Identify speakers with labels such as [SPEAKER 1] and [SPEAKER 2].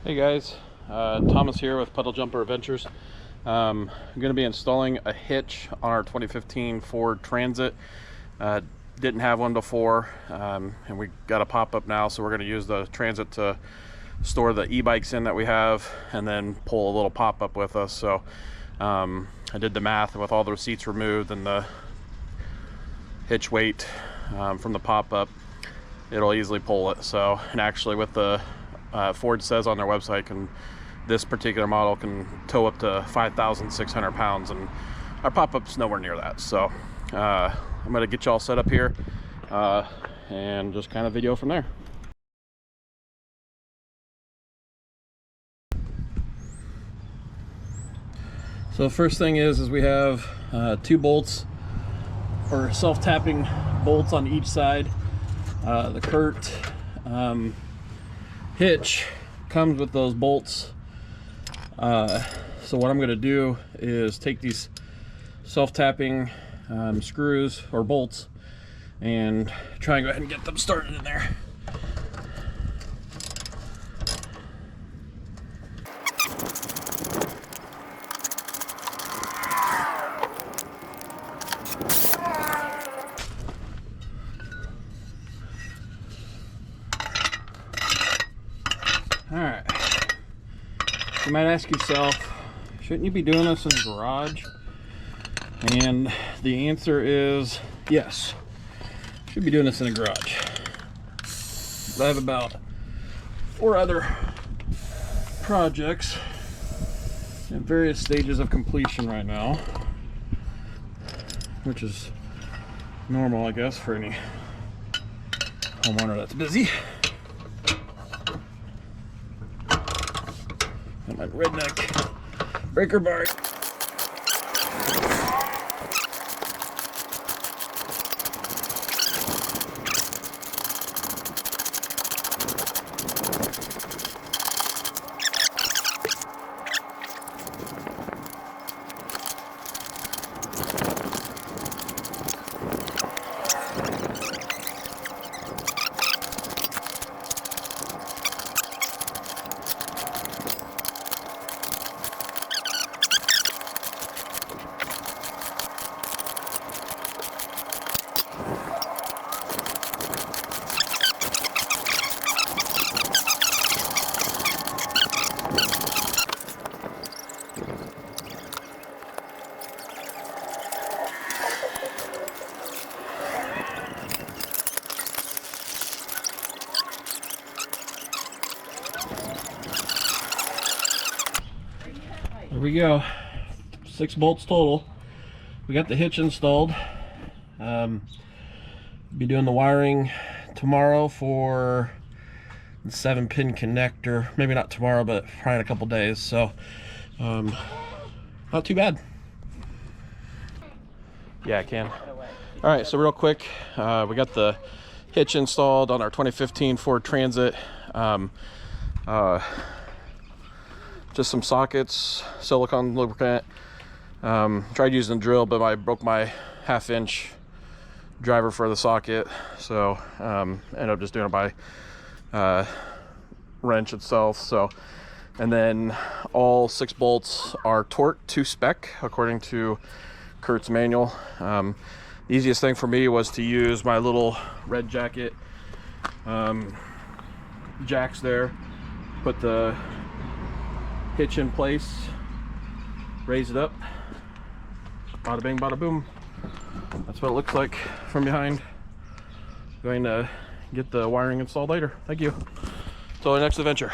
[SPEAKER 1] Hey guys, Thomas here with Puddle Jumper Adventures. I'm going to be installing a hitch on our 2015 Ford Transit. Didn't have one before, and we got a pop-up now, so we're going to use the Transit to store the e-bikes in that we have and then pull a little pop-up with us. So I did the math, and with all the seats removed and the hitch weight from the pop-up, it'll easily pull it. So, and actually with the Ford says on their website, this particular model can tow up to 5,600 pounds, and our pop-up's nowhere near that. So I'm gonna get you all set up here and just kind of video from there. So the first thing is we have 2 bolts, or self-tapping bolts on each side. The Curt hitch comes with those bolts. So what I'm going to do is take these self-tapping screws or bolts and try and go ahead and get them started in there. Alright, you might ask yourself, shouldn't you be doing this in the garage? And the answer is yes, should be doing this in the garage. I have about 4 other projects in various stages of completion right now, which is normal, I guess, for any homeowner that's busy. And my redneck breaker bar. There we go, 6 bolts total. We got the hitch installed. Be doing the wiring tomorrow for the 7-pin connector. Maybe not tomorrow, but probably in a couple days. So not too bad. Yeah, I can. All right, so real quick, we got the hitch installed on our 2015 Ford Transit. Just some sockets, silicone lubricant. Tried using a drill, but I broke my 1/2-inch driver for the socket, so ended up just doing it by wrench itself. So, and then all 6 bolts are torqued to spec according to Curt's manual. The easiest thing for me was to use my little red jacket jacks there, put the hitch in place, raise it up, bada bing bada boom. That's what it looks like from behind. Going to get the wiring installed later. Thank you. Till our next adventure.